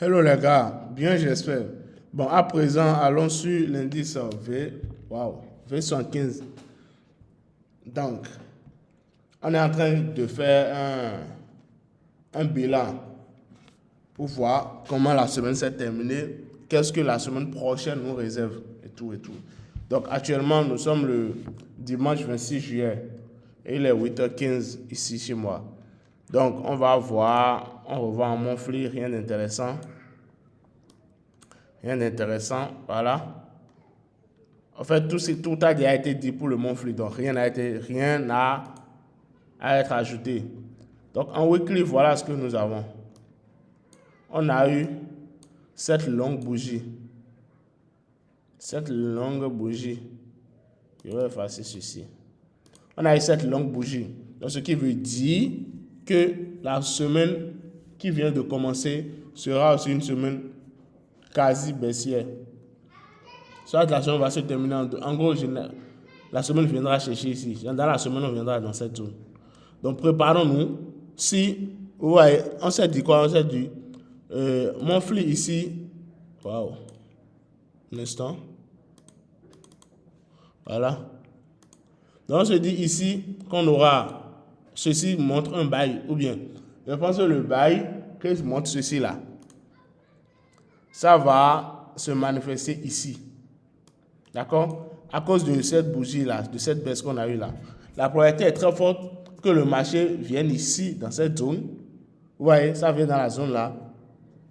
Hello les gars, bien j'espère. Bon, à présent, allons sur l'indice V75. Donc, on est en train de faire un bilan pour voir comment la semaine s'est terminée, qu'est-ce que la semaine prochaine nous réserve et tout et tout. Donc, actuellement, nous sommes le dimanche 26 juillet et il est 8h15 ici chez moi. Donc, on va voir, on revoit en Montfly, rien d'intéressant. Rien d'intéressant, voilà. En fait, tout a déjà été dit pour le Montfly, donc rien n'a à être ajouté. Donc, en weekly, voilà ce que nous avons. On a eu cette longue bougie. Cette longue bougie. Je vais effacer ceci. On a eu cette longue bougie. Donc, ce qui veut dire que la semaine qui vient de commencer sera aussi une semaine quasi baissière. Soit la semaine va se terminer en gros, la semaine viendra chercher ici. Dans la semaine, on viendra dans cette zone. Donc, préparons-nous. Si, vous voyez, on s'est dit quoi? On s'est dit, Montfly ici. Waouh. Un instant. Voilà. Donc, on se dit ici qu'on aura, ceci montre un bail, ou bien, je pense que le bail, que montre ceci là, ça va se manifester ici. D'accord? À cause de cette bougie-là, de cette baisse qu'on a eue là. La probabilité est très forte que le marché vienne ici, dans cette zone. Vous voyez, ça vient dans la zone là.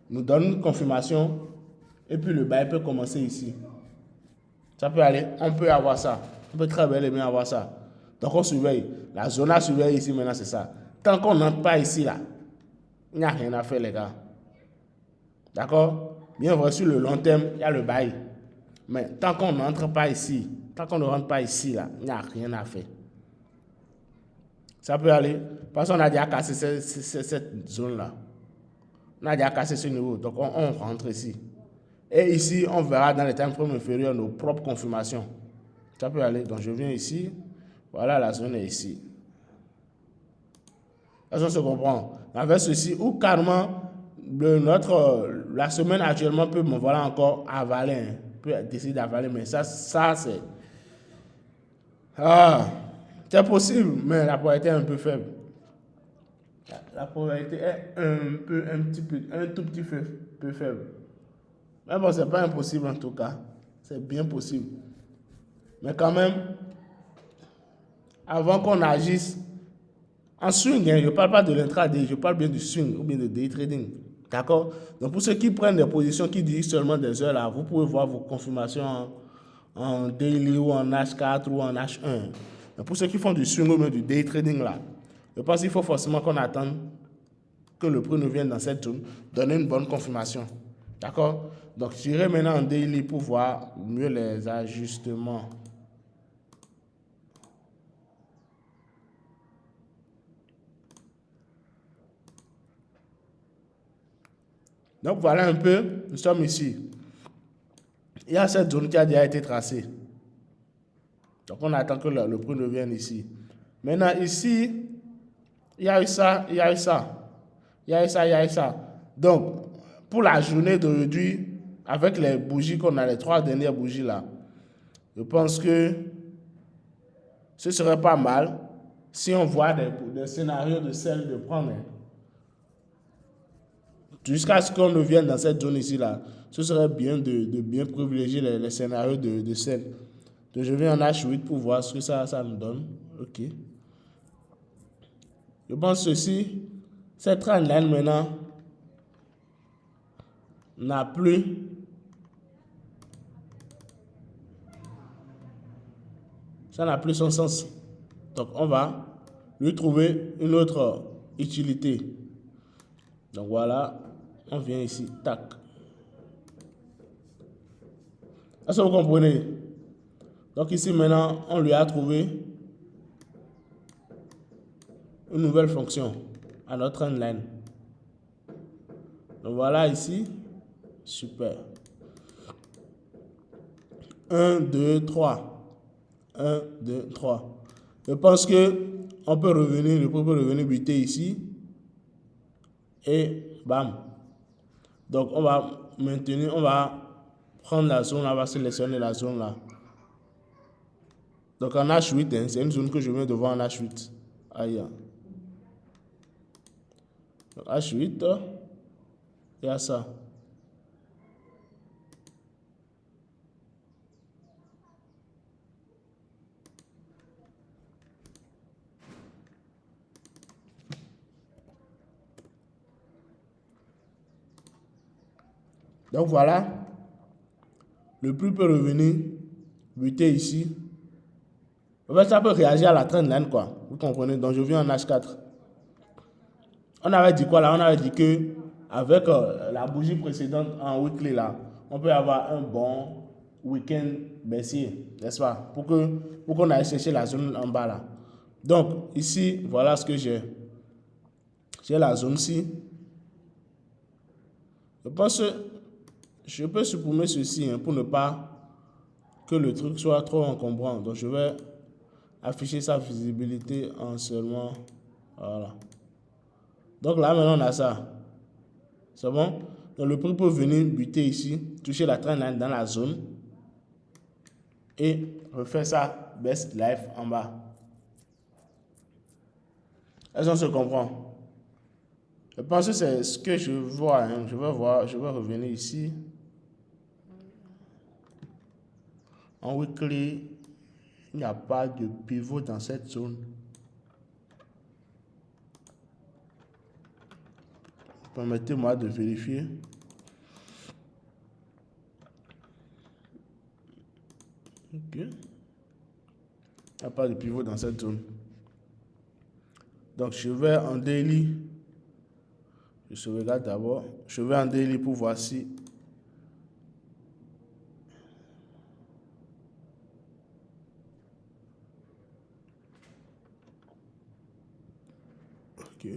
Nous donne une confirmation. Et puis le bail peut commencer ici. Ça peut aller, on peut avoir ça. On peut très bien avoir ça. Donc on surveille. La zone à surveiller ici maintenant, c'est ça. Tant qu'on n'entre pas ici là, il n'y a rien à faire les gars. D'accord? Bien vrai, sur le long terme, il y a le bail. Mais tant qu'on n'entre pas ici, tant qu'on ne rentre pas ici, là, il n'y a rien à faire. Ça peut aller. Parce qu'on a déjà cassé cette zone-là. On a déjà cassé ce niveau. Donc, on rentre ici. Et ici, on verra dans les time frames inférieurs nos propres confirmations. Ça peut aller. Donc, je viens ici. Voilà, la zone est ici. Est-ce qu'on se comprend? Avec ceci, ou carrément, la semaine actuellement peut me voilà encore avaler. Hein. Peut décider d'avaler, mais ça c'est. C'est possible, mais la probabilité est un peu faible. La probabilité est un tout petit peu faible. Mais bon, c'est pas impossible en tout cas. C'est bien possible. Mais quand même, avant qu'on agisse en swing, hein, je ne parle pas de l'intraday, je parle bien du swing ou bien de day trading. D'accord? Donc pour ceux qui prennent des positions qui disent seulement des heures là, vous pouvez voir vos confirmations en daily ou en H4 ou en H1. Mais pour ceux qui font du swing ou bien du day trading là, je pense qu'il faut forcément qu'on attende que le prix nous vienne dans cette zone, donner une bonne confirmation. D'accord? Donc j'irai maintenant en daily pour voir mieux les ajustements. Donc voilà un peu, nous sommes ici. Il y a cette zone qui a déjà été tracée. Donc on attend que le prix nous vienne ici. Maintenant ici, il y a eu ça, il y a eu ça. Il y a eu ça, il y a eu ça. Donc, pour la journée d'aujourd'hui, avec les bougies qu'on a, les 3 dernières bougies là, je pense que ce serait pas mal si on voit des scénarios de sel de prendre. Jusqu'à ce qu'on ne vienne dans cette zone ici là, ce serait bien de bien privilégier les scénarios de sel. Donc je vais en H8 pour voir ce que ça nous donne. Ok. Je pense ceci, cette trendline maintenant n'a plus ça n'a plus son sens. Donc on va lui trouver une autre utilité. Donc voilà, on vient ici, tac. Est-ce que vous comprenez? Donc ici maintenant, on lui a trouvé une nouvelle fonction à notre trendline. Donc voilà ici, super. 1, 2, 3. 1, 2, 3. Je pense que on peut revenir, le prix peut revenir buter ici. Et bam. Donc, on va maintenir, on va prendre la zone, on va sélectionner la zone là. Donc, en H8, hein, c'est une zone que je viens de voir en H8. Aïe. Donc, H8, il y a ça. Donc voilà, le prix peut revenir, buter ici. En fait, ça peut réagir à la trendline, quoi. Vous comprenez? Donc je viens en H4. On avait dit quoi là? On avait dit que avec la bougie précédente en weekly là, on peut avoir un bon week-end baissier, n'est-ce pas? Pour qu'on aille chercher la zone en bas là. Donc ici, voilà ce que j'ai. J'ai la zone-ci. Je pense que je peux supprimer ceci hein, pour ne pas que le truc soit trop encombrant. Donc je vais afficher sa visibilité en seulement. Voilà. Donc là maintenant on a ça. C'est bon? Donc le prix peut venir buter ici, toucher la trendline dans la zone et refaire ça best life en bas. Est-ce qu'on se comprend? Je pense que c'est ce que je vois. Hein. Je vais revenir ici. En weekly, il n'y a pas de pivot dans cette zone. Permettez-moi de vérifier. Ok. Il n'y a pas de pivot dans cette zone. Donc, je vais en daily. Je sauvegarde d'abord. Je vais en daily pour voir si. Ok.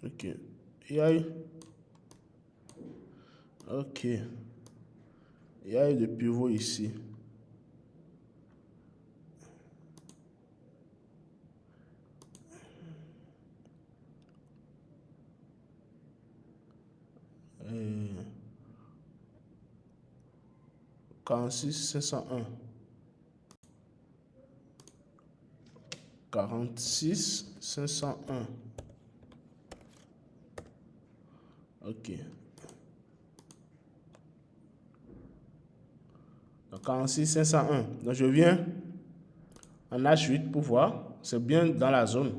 Ok. Il y a eu. Ok. Il y a eu des pivots ici. Et 46 501. 46 501. Ok. Donc 46 501. Donc je viens en H8 pour voir. C'est bien dans la zone.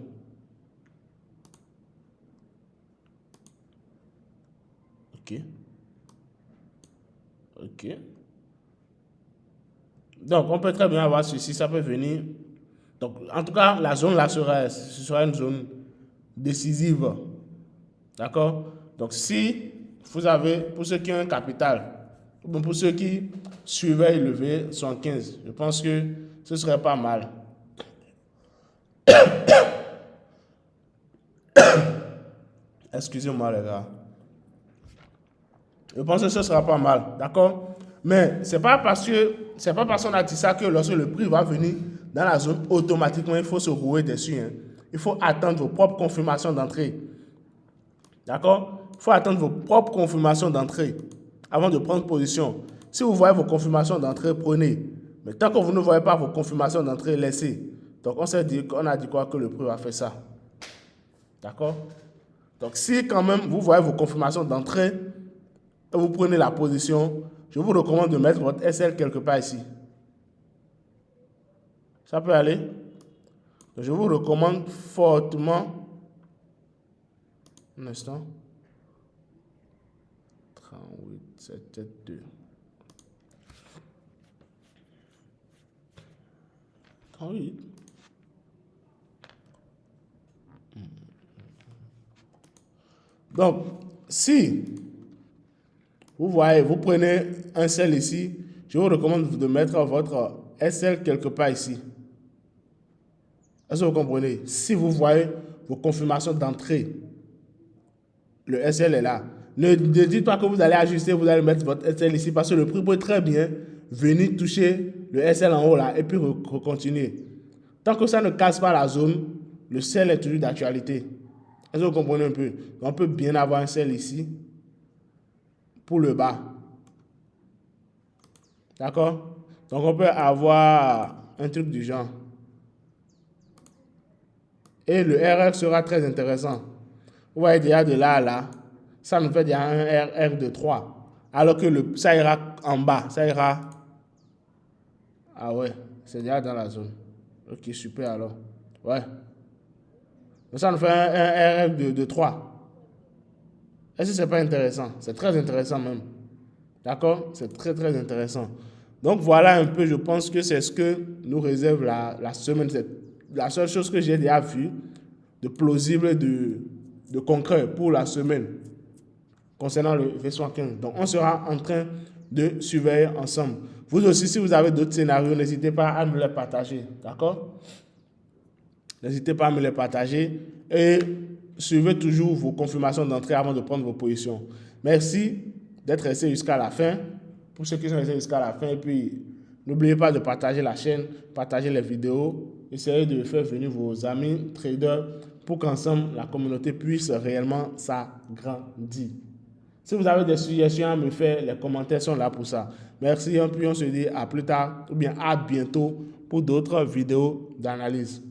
Ok. Ok. Donc on peut très bien avoir ceci. Ça peut venir. Donc en tout cas, la zone là sera une zone décisive. D'accord? Donc si vous avez, pour ceux qui ont un capital, ou pour ceux qui suivaient élever 115, je pense que ce serait pas mal. Excusez-moi les gars. Je pense que ce sera pas mal, d'accord? Mais c'est pas parce qu'on a dit ça que lorsque le prix va venir dans la zone, automatiquement il faut se rouer dessus. Hein. Il faut attendre vos propres confirmations d'entrée. D'accord? Il faut attendre vos propres confirmations d'entrée avant de prendre position. Si vous voyez vos confirmations d'entrée, prenez. Mais tant que vous ne voyez pas vos confirmations d'entrée, laissez. Donc on a dit quoi que le prix va faire ça. D'accord? Donc si quand même vous voyez vos confirmations d'entrée, et vous prenez la position, je vous recommande de mettre votre SL quelque part ici. Ça peut aller? Donc, je vous recommande fortement. Un instant. 38, 7, 2. 38. Donc, si vous voyez, vous prenez un sel ici, je vous recommande de mettre votre SL quelque part ici. Est-ce que vous comprenez? Si vous voyez vos confirmations d'entrée, le SL est là. Ne dites pas que vous allez ajuster, vous allez mettre votre SL ici parce que le prix peut très bien venir toucher le SL en haut là et puis continuer. Tant que ça ne casse pas la zone, le sel est toujours d'actualité. Est-ce que vous comprenez un peu? On peut bien avoir un sel ici pour le bas. D'accord? Donc, on peut avoir un truc du genre. Et le RR sera très intéressant. Vous voyez déjà de là à là, ça nous fait déjà un RR de 3. Alors que ça ira en bas, ça ira. Ah ouais, c'est déjà dans la zone. Ok, super alors. Ouais. Donc ça nous fait un RR de 3. Est-ce que c'est pas intéressant? C'est très intéressant même. D'accord? C'est très très intéressant. Donc voilà un peu, je pense que c'est ce que nous réserve la semaine. C'est la seule chose que j'ai déjà vue de plausible, de concret pour la semaine concernant le V75. Donc on sera en train de surveiller ensemble. Vous aussi, si vous avez d'autres scénarios, n'hésitez pas à me les partager. D'accord? N'hésitez pas à me les partager et suivez toujours vos confirmations d'entrée avant de prendre vos positions. Merci d'être resté jusqu'à la fin. Pour ceux qui sont restés jusqu'à la fin, et puis n'oubliez pas de partager la chaîne, partager les vidéos, essayez de faire venir vos amis traders pour qu'ensemble la communauté puisse réellement s'agrandir. Si vous avez des suggestions à me faire, les commentaires sont là pour ça. Merci et puis on se dit à plus tard ou bien à bientôt pour d'autres vidéos d'analyse.